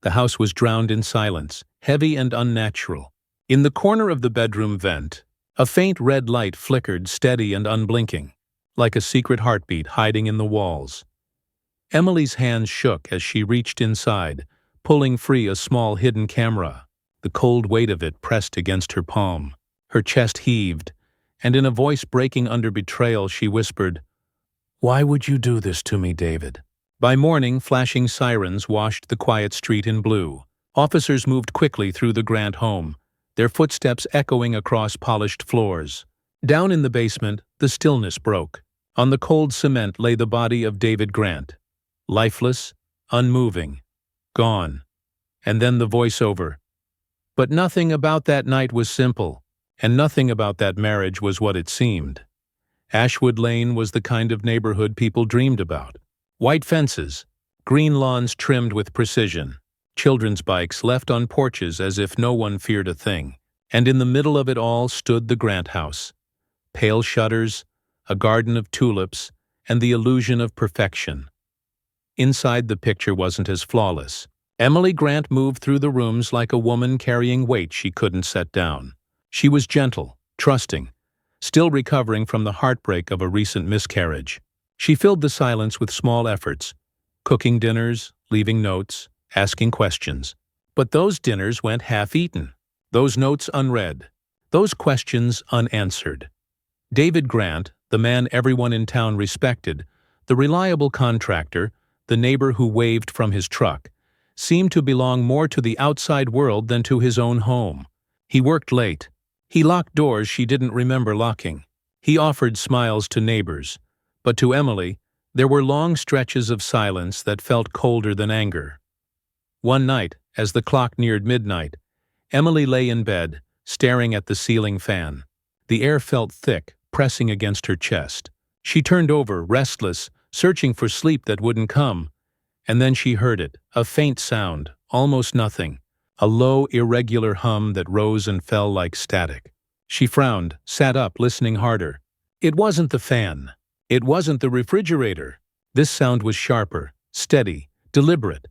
The house was drowned in silence, heavy and unnatural. In the corner of the bedroom vent, a faint red light flickered, steady and unblinking, like a secret heartbeat hiding in the walls. Emily's hands shook as she reached inside, pulling free a small hidden camera. The cold weight of it pressed against her palm. Her chest heaved, and in a voice breaking under betrayal, she whispered, "Why would you do this to me, David?" By morning, flashing sirens washed the quiet street in blue. Officers moved quickly through the Grant home, their footsteps echoing across polished floors. Down in the basement, the stillness broke. On the cold cement lay the body of David Grant, lifeless, unmoving, gone. And then the voiceover. But nothing about that night was simple, and nothing about that marriage was what it seemed. Ashwood Lane was the kind of neighborhood people dreamed about. White fences, green lawns trimmed with precision, children's bikes left on porches as if no one feared a thing. And in the middle of it all stood the Grant house. Pale shutters, a garden of tulips, and the illusion of perfection. Inside, the picture wasn't as flawless. Emily Grant moved through the rooms like a woman carrying weight she couldn't set down. She was gentle, trusting, still recovering from the heartbreak of a recent miscarriage. She filled the silence with small efforts, cooking dinners, leaving notes, asking questions. But those dinners went half-eaten, those notes unread, those questions unanswered. David Grant, the man everyone in town respected, the reliable contractor, the neighbor who waved from his truck, seemed to belong more to the outside world than to his own home. He worked late. He locked doors she didn't remember locking. He offered smiles to neighbors. But to Emily, there were long stretches of silence that felt colder than anger. One night, as the clock neared midnight, Emily lay in bed, staring at the ceiling fan. The air felt thick, pressing against her chest. She turned over, restless, searching for sleep that wouldn't come. And then she heard it, a faint sound, almost nothing, a low, irregular hum that rose and fell like static. She frowned, sat up, listening harder. It wasn't the fan. It wasn't the refrigerator. This sound was sharper, steady, deliberate.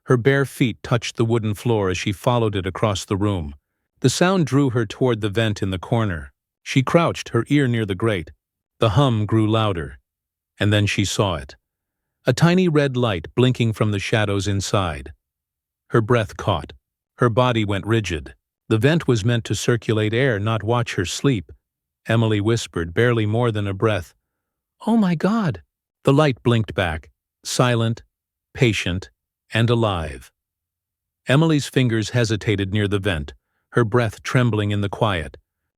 Her bare feet touched the wooden floor as she followed it across the room. The sound drew her toward the vent in the corner. She crouched, her ear near the grate. The hum grew louder. And then she saw it. A tiny red light blinking from the shadows inside. Her breath caught. Her body went rigid. The vent was meant to circulate air, not watch her sleep. Emily whispered, barely more than a breath, "Oh my God!" The light blinked back, silent, patient, and alive. Emily's fingers hesitated near the vent, her breath trembling in the quiet.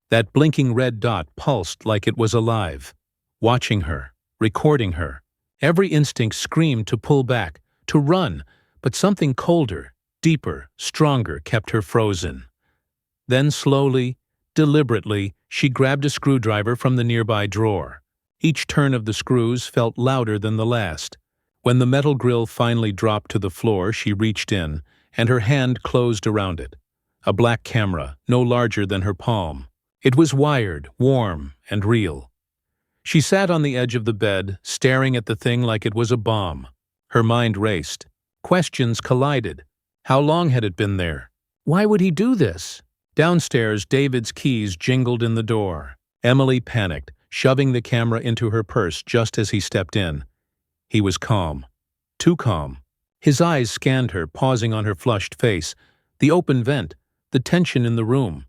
That blinking red dot pulsed like it was alive, watching her, recording her. Every instinct screamed to pull back, to run, but something colder, deeper, stronger kept her frozen. Then slowly, deliberately, she grabbed a screwdriver from the nearby drawer. Each turn of the screws felt louder than the last. When the metal grill finally dropped to the floor, she reached in, and her hand closed around it. A black camera, no larger than her palm. It was wired, warm, and real. She sat on the edge of the bed, staring at the thing like it was a bomb. Her mind raced. Questions collided. How long had it been there? Why would he do this? Downstairs, David's keys jingled in the door. Emily panicked, shoving the camera into her purse just as he stepped in. He was calm. Too calm. His eyes scanned her, pausing on her flushed face, the open vent, the tension in the room.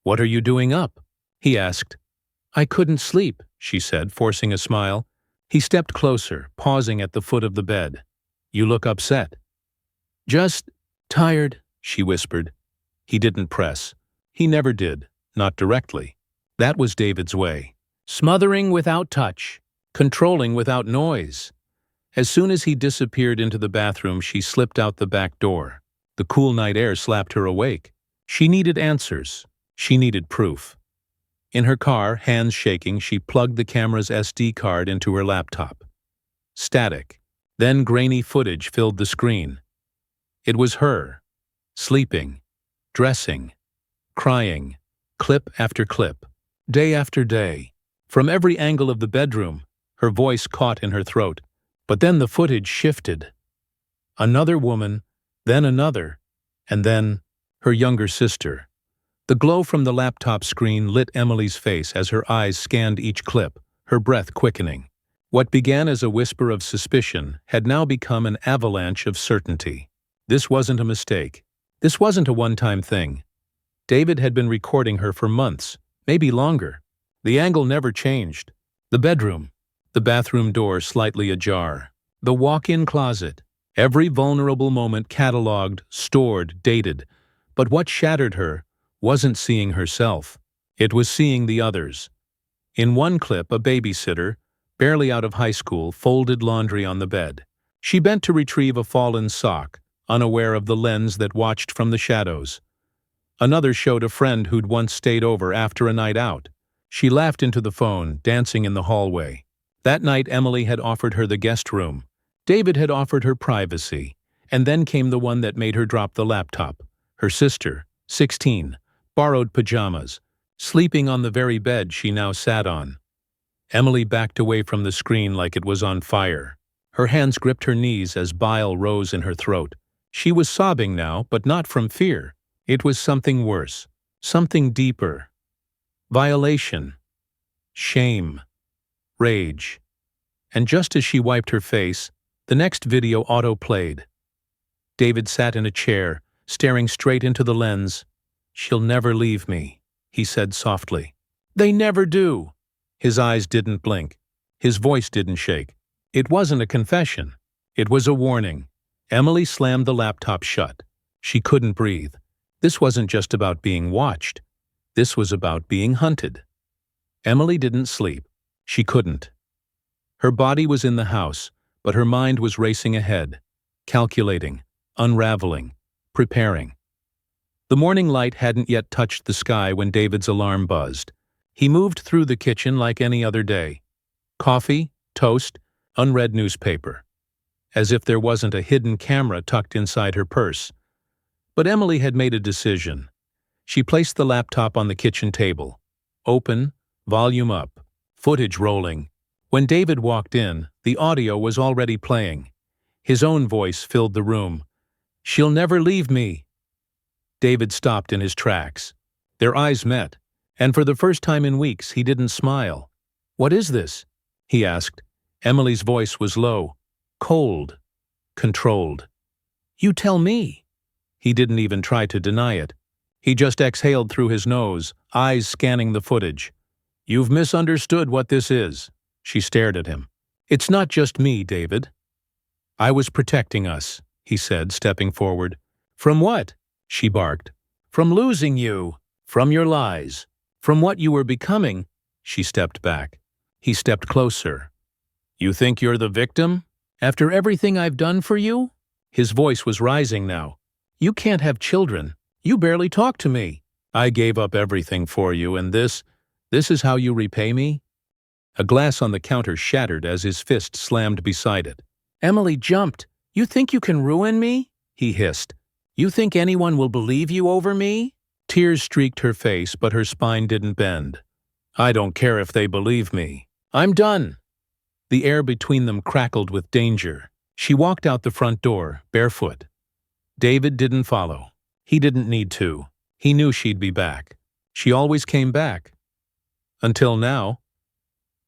"What are you doing up?" he asked. "I couldn't sleep," she said, forcing a smile. He stepped closer, pausing at the foot of the bed. "You look upset." "Just tired," she whispered. He didn't press. He never did, not directly. That was David's way. Smothering without touch, controlling without noise. As soon as he disappeared into the bathroom, she slipped out the back door. The cool night air slapped her awake. She needed answers. She needed proof. In her car, hands shaking, she plugged the camera's SD card into her laptop. Static. Then grainy footage filled the screen. It was her, sleeping, dressing, crying, clip after clip, day after day. From every angle of the bedroom, her voice caught in her throat. But then the footage shifted. Another woman, then another, And then, her younger sister. The glow from the laptop screen lit Emily's face as her eyes scanned each clip, her breath quickening. What began as a whisper of suspicion had now become an avalanche of certainty. This wasn't a mistake. This wasn't a one-time thing. David had been recording her for months, maybe longer. The angle never changed. The bedroom, the bathroom door slightly ajar, the walk-in closet, every vulnerable moment catalogued, stored, dated. But what shattered her wasn't seeing herself. It was seeing the others. In one clip, a babysitter, barely out of high school, folded laundry on the bed. She bent to retrieve a fallen sock, unaware of the lens that watched from the shadows. Another showed a friend who'd once stayed over after a night out. She laughed into the phone, dancing in the hallway. That night, Emily had offered her the guest room. David had offered her privacy. And then came the one that made her drop the laptop. Her sister, 16, borrowed pajamas, sleeping on the very bed she now sat on. Emily backed away from the screen like it was on fire. Her hands gripped her knees as bile rose in her throat. She was sobbing now, but not from fear. It was something worse, something deeper. Violation, shame, rage. And just as she wiped her face, the next video auto-played. David sat in a chair, staring straight into the lens. "She'll never leave me," he said softly. "They never do." His eyes didn't blink. His voice didn't shake. It wasn't a confession. It was a warning. Emily slammed the laptop shut. She couldn't breathe. This wasn't just about being watched. This was about being hunted. Emily didn't sleep. She couldn't. Her body was in the house, but her mind was racing ahead, calculating, unraveling, preparing. The morning light hadn't yet touched the sky when David's alarm buzzed. He moved through the kitchen like any other day. Coffee, toast, unread newspaper. As if there wasn't a hidden camera tucked inside her purse. But Emily had made a decision. She placed the laptop on the kitchen table. Open, volume up, footage rolling. When David walked in, the audio was already playing. His own voice filled the room. "She'll never leave me." David stopped in his tracks. Their eyes met, and for the first time in weeks he didn't smile. "What is this?" he asked. Emily's voice was low, cold, controlled. "You tell me." He didn't even try to deny it. He just exhaled through his nose, eyes scanning the footage. "You've misunderstood what this is." She stared at him. "It's not just me, David." "I was protecting us," he said, stepping forward. "From what?" she barked. "From losing you. From your lies. From what you were becoming." She stepped back. He stepped closer. "You think you're the victim? After everything I've done for you?" His voice was rising now. "You can't have children. You barely talk to me. I gave up everything for you, and this is how you repay me?" A glass on the counter shattered as his fist slammed beside it. Emily jumped. "You think you can ruin me?" he hissed. "You think anyone will believe you over me?" Tears streaked her face, but her spine didn't bend. "I don't care if they believe me. I'm done." The air between them crackled with danger. She walked out the front door, barefoot. David didn't follow. He didn't need to. He knew she'd be back. She always came back. Until now.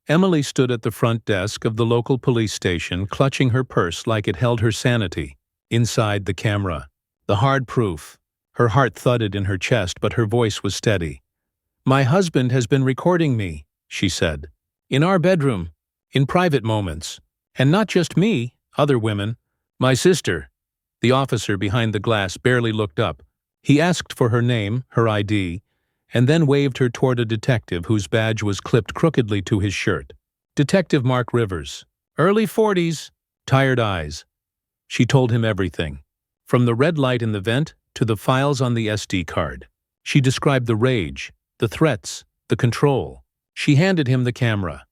Emily stood at the front desk of the local police station, clutching her purse like it held her sanity. Inside, the camera. The hard proof. Her heart thudded in her chest, but her voice was steady. "My husband has been recording me," she said. "In our bedroom. In private moments. And not just me, other women. My sister." The officer behind the glass barely looked up. He asked for her name, her ID, and then waved her toward a detective whose badge was clipped crookedly to his shirt. Detective Mark Rivers. Early 40s, tired eyes. She told him everything. From the red light in the vent to the files on the SD card. She described the rage, the threats, the control. She handed him the camera.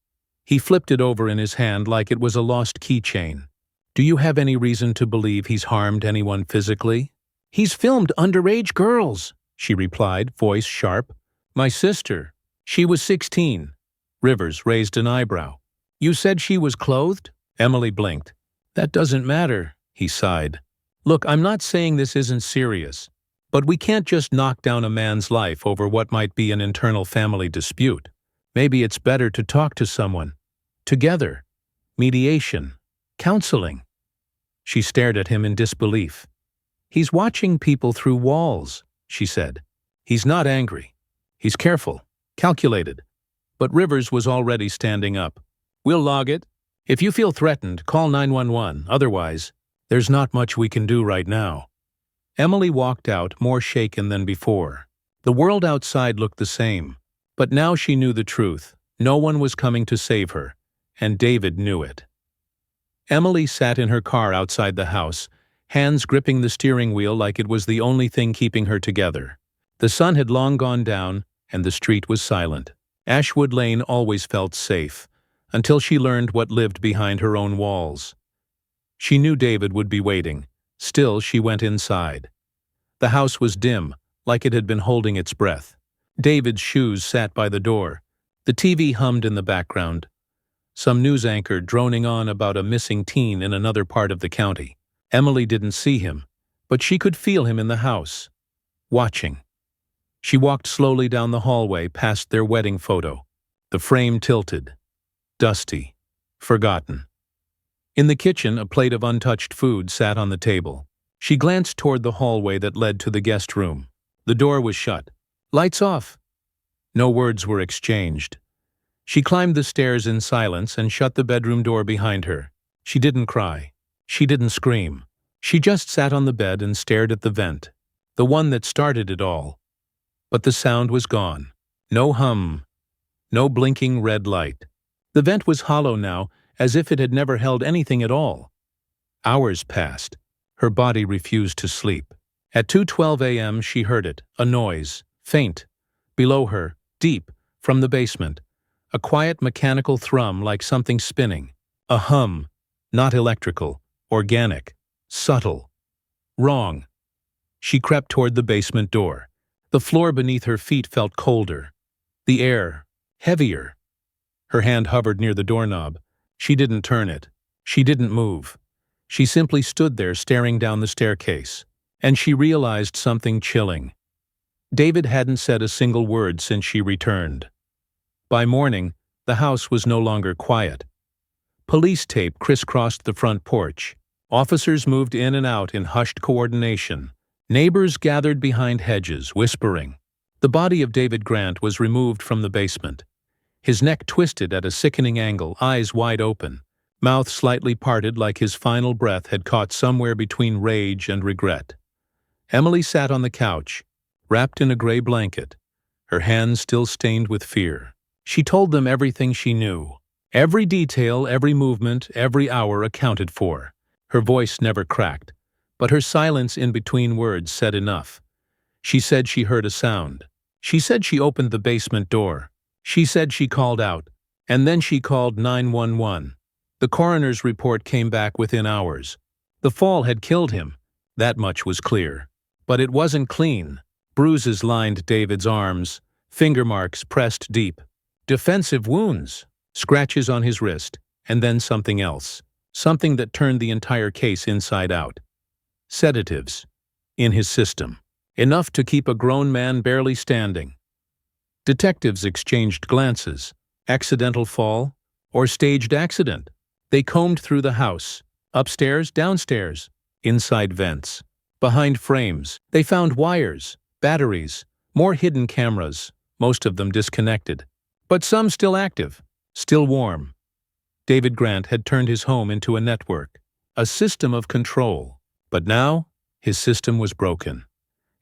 He flipped it over in his hand like it was a lost keychain. "Do you have any reason to believe he's harmed anyone physically?" "He's filmed underage girls," she replied, voice sharp. "My sister. She was 16. Rivers raised an eyebrow. "You said she was clothed?" Emily blinked. "That doesn't matter," he sighed. "Look, I'm not saying this isn't serious. But we can't just knock down a man's life over what might be an internal family dispute. Maybe it's better to talk to someone. Together. Mediation. Counseling. She stared at him in disbelief. He's watching people through walls, she said. He's not angry. He's careful. Calculated. But Rivers was already standing up. We'll log it. If you feel threatened, call 911. Otherwise, there's not much we can do right now. Emily walked out, more shaken than before. The world outside looked the same. But now she knew the truth. No one was coming to save her, and David knew it. Emily sat in her car outside the house, hands gripping the steering wheel like it was the only thing keeping her together. The sun had long gone down, and the street was silent. Ashwood Lane always felt safe, until she learned what lived behind her own walls. She knew David would be waiting. Still, she went inside. The house was dim, like it had been holding its breath. David's shoes sat by the door. The TV hummed in the background. Some news anchor droning on about a missing teen in another part of the county. Emily didn't see him, but she could feel him in the house, watching. She walked slowly down the hallway past their wedding photo. The frame tilted. Dusty. Forgotten. In the kitchen, a plate of untouched food sat on the table. She glanced toward the hallway that led to the guest room. The door was shut. Lights off. No words were exchanged. She climbed the stairs in silence and shut the bedroom door behind her. She didn't cry. She didn't scream. She just sat on the bed and stared at the vent, the one that started it all. But the sound was gone. No hum. No blinking red light. The vent was hollow now, as if it had never held anything at all. Hours passed. Her body refused to sleep. At 2:12 a.m. she heard it, a noise, faint. Below her, deep, from the basement. A quiet mechanical thrum like something spinning. A hum. Not electrical. Organic. Subtle. Wrong. She crept toward the basement door. The floor beneath her feet felt colder. The air. Heavier. Her hand hovered near the doorknob. She didn't turn it. She didn't move. She simply stood there staring down the staircase. And she realized something chilling. David hadn't said a single word since she returned. By morning, the house was no longer quiet. Police tape crisscrossed the front porch. Officers moved in and out in hushed coordination. Neighbors gathered behind hedges, whispering. The body of David Grant was removed from the basement. His neck twisted at a sickening angle, eyes wide open, mouth slightly parted like his final breath had caught somewhere between rage and regret. Emily sat on the couch, wrapped in a gray blanket, her hands still stained with fear. She told them everything she knew. Every detail, every movement, every hour accounted for. Her voice never cracked, but her silence in between words said enough. She said she heard a sound. She said she opened the basement door. She said she called out, and then she called 911. The coroner's report came back within hours. The fall had killed him. That much was clear. But it wasn't clean. Bruises lined David's arms, finger marks pressed deep. Defensive wounds, scratches on his wrist, and then something else. Something that turned the entire case inside out. Sedatives. In his system. Enough to keep a grown man barely standing. Detectives exchanged glances. Accidental fall? Or staged accident? They combed through the house. Upstairs, downstairs. Inside vents. Behind frames. They found wires, batteries, more hidden cameras, most of them disconnected. But some still active, still warm. David Grant had turned his home into a network, a system of control. But now, his system was broken.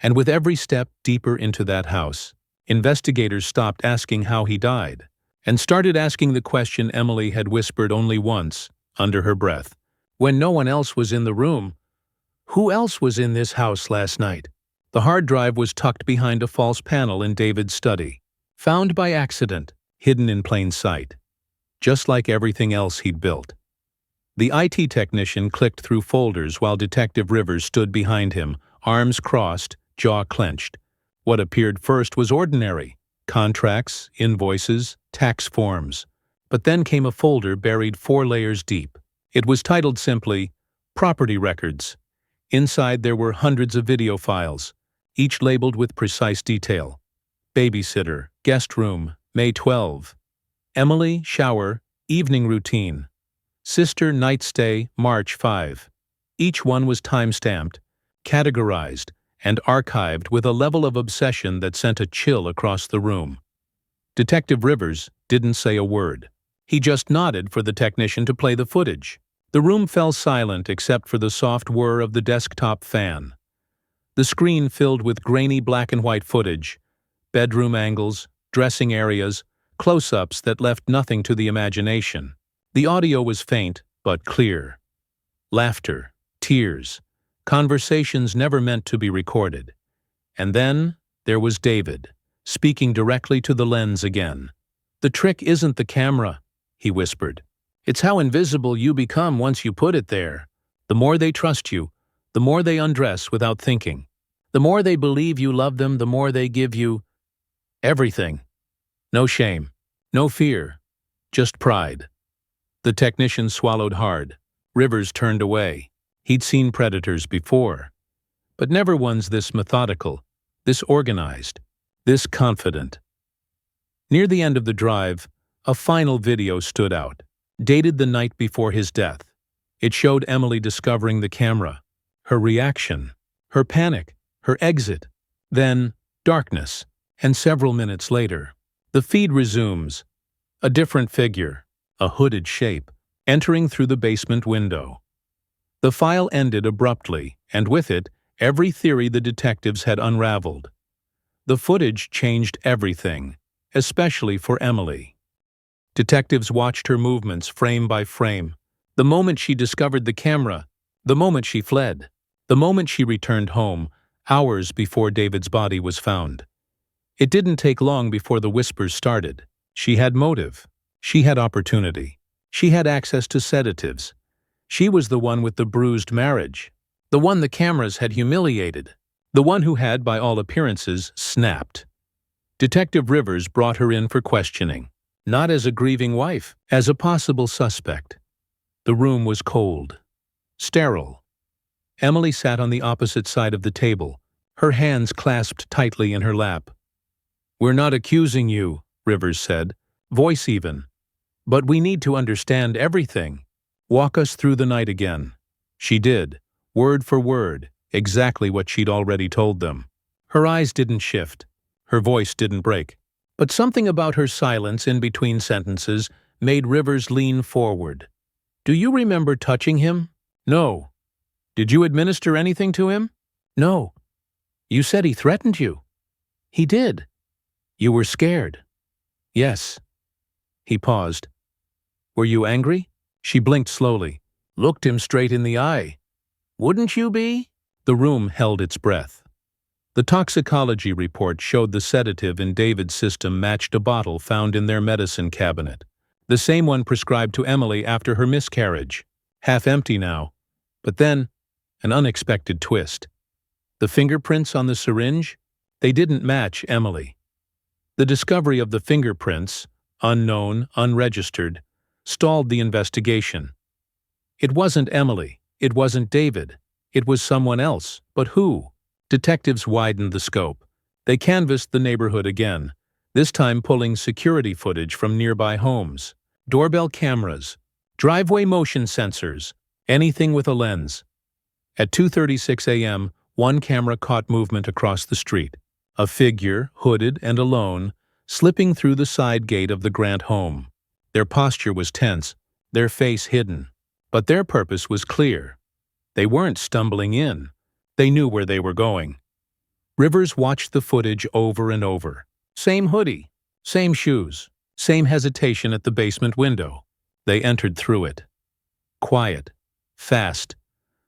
And with every step deeper into that house, investigators stopped asking how he died, and started asking the question Emily had whispered only once, under her breath. When no one else was in the room, who else was in this house last night? The hard drive was tucked behind a false panel in David's study. Found by accident, hidden in plain sight. Just like everything else he'd built. The IT technician clicked through folders while Detective Rivers stood behind him, arms crossed, jaw clenched. What appeared first was ordinary. Contracts, invoices, tax forms. But then came a folder buried 4 layers deep. It was titled simply, Property Records. Inside there were hundreds of video files. each labeled with precise detail. Babysitter, guest room, May 12. Emily, shower, evening routine. Sister, night stay, March 5. Each one was time-stamped, categorized, and archived with a level of obsession that sent a chill across the room. Detective Rivers didn't say a word. He just nodded for the technician to play the footage. The room fell silent except for the soft whir of the desktop fan. The screen filled with grainy black and white footage, bedroom angles, dressing areas, close-ups that left nothing to the imagination. The audio was faint, but clear. Laughter, tears, conversations never meant to be recorded. And then there was David, speaking directly to the lens again. "The trick isn't the camera," he whispered. "It's how invisible you become once you put it there. The more they trust you, the more they undress without thinking. The more they believe you love them, the more they give you everything. No shame, no fear, just pride." The technician swallowed hard. Rivers turned away. He'd seen predators before, but never ones this methodical, this organized, this confident. Near the end of the drive, a final video stood out, dated the night before his death. It showed Emily discovering the camera, her reaction, her panic, her exit, then darkness, and several minutes later, the feed resumes. A different figure, a hooded shape, entering through the basement window. The file ended abruptly, and with it, every theory the detectives had unraveled. The footage changed everything, especially for Emily. Detectives watched her movements frame by frame. The moment she discovered the camera, the moment she fled, the moment she returned home, hours before David's body was found. It didn't take long before the whispers started. She had motive. She had opportunity. She had access to sedatives. She was the one with the bruised marriage. The one the cameras had humiliated. The one who had, by all appearances, snapped. Detective Rivers brought her in for questioning. Not as a grieving wife, as a possible suspect. The room was cold. Sterile. Emily sat on the opposite side of the table, her hands clasped tightly in her lap. "We're not accusing you," Rivers said, voice even. "But we need to understand everything. Walk us through the night again." She did, word for word, exactly what she'd already told them. Her eyes didn't shift. Her voice didn't break. But something about her silence in between sentences made Rivers lean forward. "Do you remember touching him?" "No." "Did you administer anything to him?" "No." "You said he threatened you." "He did." "You were scared." "Yes." He paused. "Were you angry?" She blinked slowly, looked him straight in the eye. "Wouldn't you be?" The room held its breath. The toxicology report showed the sedative in David's system matched a bottle found in their medicine cabinet. The same one prescribed to Emily after her miscarriage. Half empty now. But then, an unexpected twist. The fingerprints on the syringe? They didn't match Emily. The discovery of the fingerprints, unknown, unregistered, stalled the investigation. It wasn't Emily. It wasn't David. It was someone else. But who? Detectives widened the scope. They canvassed the neighborhood again, this time pulling security footage from nearby homes. Doorbell cameras, driveway motion sensors, anything with a lens. At 2:36 a.m., one camera caught movement across the street. A figure, hooded and alone, slipping through the side gate of the Grant home. Their posture was tense, their face hidden. But their purpose was clear. They weren't stumbling in. They knew where they were going. Rivers watched the footage over and over. Same hoodie, same shoes, same hesitation at the basement window. They entered through it. Quiet, fast,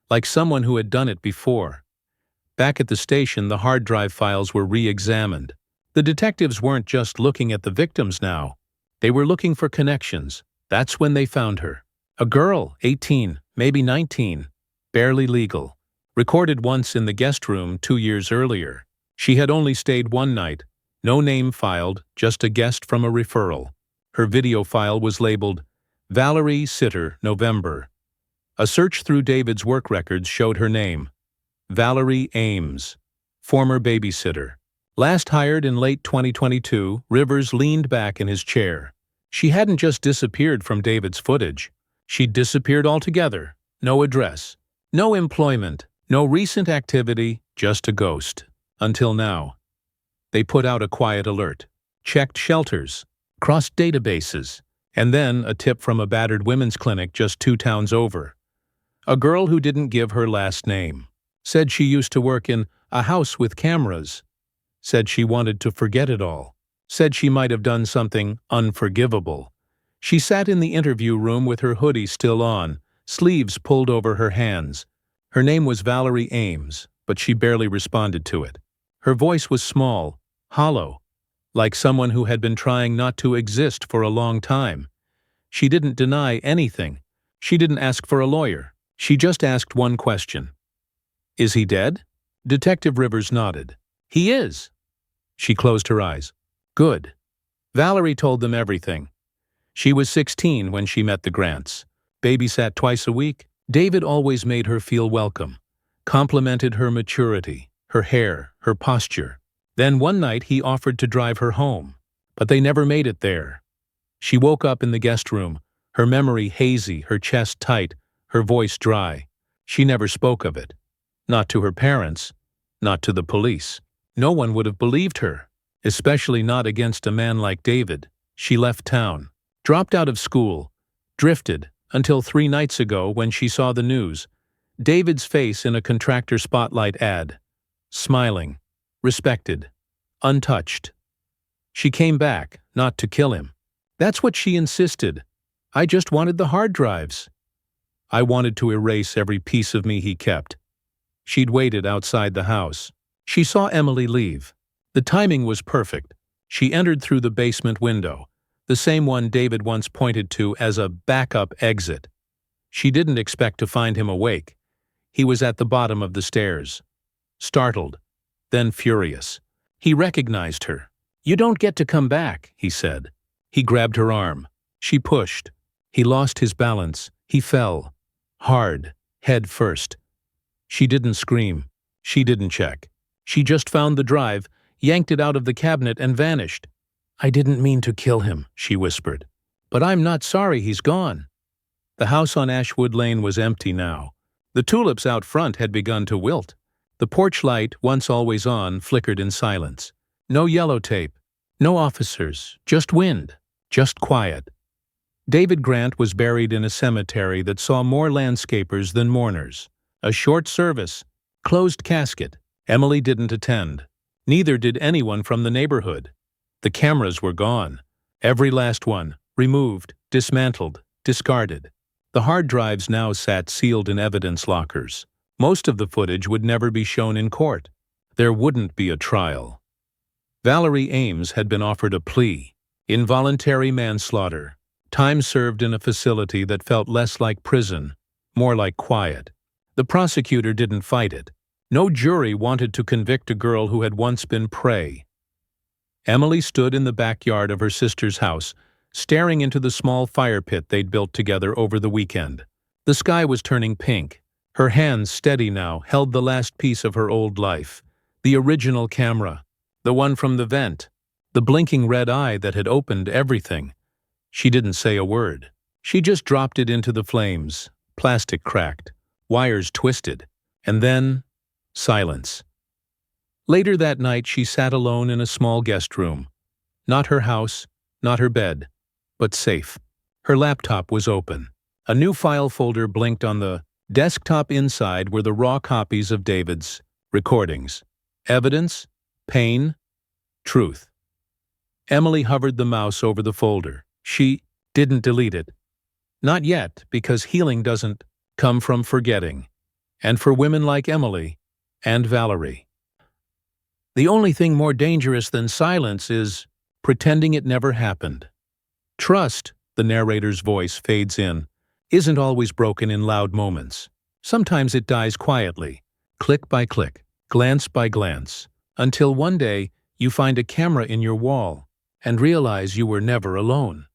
like someone who had done it before. Back at the station, the hard drive files were re-examined. The detectives weren't just looking at the victims now. They were looking for connections. That's when they found her. A girl, 18, maybe 19, barely legal. Recorded once in the guest room 2 years earlier. She had only stayed one night. No name filed, just a guest from a referral. Her video file was labeled, Valerie Sitter, November. A search through David's work records showed her name. Valerie Ames. former babysitter. Last hired in late 2022, Rivers leaned back in his chair. She hadn't just disappeared from David's footage. She'd disappeared altogether. No address, no employment, no recent activity, just a ghost. Until now. They put out a quiet alert, checked shelters, crossed databases, and then a tip from a battered women's clinic just 2 towns over. A girl who didn't give her last name. Said she used to work in a house with cameras. Said she wanted to forget it all. Said she might have done something unforgivable. She sat in the interview room with her hoodie still on, sleeves pulled over her hands. Her name was Valerie Ames, but she barely responded to it. Her voice was small, hollow, like someone who had been trying not to exist for a long time. She didn't deny anything. She didn't ask for a lawyer. She just asked one question. Is he dead? Detective Rivers nodded. He is. She closed her eyes. Good. Valerie told them everything. She was 16 when she met the Grants. Babysat twice a week. David always made her feel welcome. Complimented her maturity, her hair, her posture. Then one night he offered to drive her home. But they never made it there. She woke up in the guest room, her memory hazy, her chest tight, her voice dry. She never spoke of it. Not to her parents, not to the police. No one would have believed her, especially not against a man like David. She left town, dropped out of school, drifted, until 3 nights ago when she saw the news. David's face in a contractor spotlight ad. Smiling, respected, untouched. She came back, not to kill him. That's what she insisted. I just wanted the hard drives. I wanted to erase every piece of me he kept. She'd waited outside the house. She saw Emily leave. The timing was perfect. She entered through the basement window, the same one David once pointed to as a backup exit. She didn't expect to find him awake. He was at the bottom of the stairs. Startled, then furious. He recognized her. You don't get to come back, he said. He grabbed her arm. She pushed. He lost his balance. He fell. Hard, head first. She didn't scream. She didn't check. She just found the drive, yanked it out of the cabinet, and vanished. I didn't mean to kill him, she whispered. But I'm not sorry he's gone. The house on Ashwood Lane was empty now. The tulips out front had begun to wilt. The porch light, once always on, flickered in silence. No yellow tape. No officers. Just wind. Just quiet. David Grant was buried in a cemetery that saw more landscapers than mourners. A short service. Closed casket. Emily didn't attend. Neither did anyone from the neighborhood. The cameras were gone. Every last one. Removed, dismantled, discarded. The hard drives now sat sealed in evidence lockers. Most of the footage would never be shown in court. There wouldn't be a trial. Valerie Ames had been offered a plea. Involuntary manslaughter. Time served in a facility that felt less like prison, more like quiet. The prosecutor didn't fight it. No jury wanted to convict a girl who had once been prey. Emily stood in the backyard of her sister's house, staring into the small fire pit they'd built together over the weekend. The sky was turning pink. Her hands, steady now, held the last piece of her old life. The original camera. The one from the vent. The blinking red eye that had opened everything. She didn't say a word. She just dropped it into the flames. Plastic cracked. Wires twisted. And then, silence. Later that night she sat alone in a small guest room. Not her house, not her bed, but safe. Her laptop was open. A new file folder blinked on the desktop. Inside were the raw copies of David's recordings. Evidence, pain, truth. Emily hovered the mouse over the folder. She didn't delete it. Not yet, because healing doesn't come from forgetting. And for women like Emily and Valerie. The only thing more dangerous than silence is pretending it never happened. Trust, the narrator's voice fades in, isn't always broken in loud moments. Sometimes it dies quietly, click by click, glance by glance, until one day you find a camera in your wall and realize you were never alone.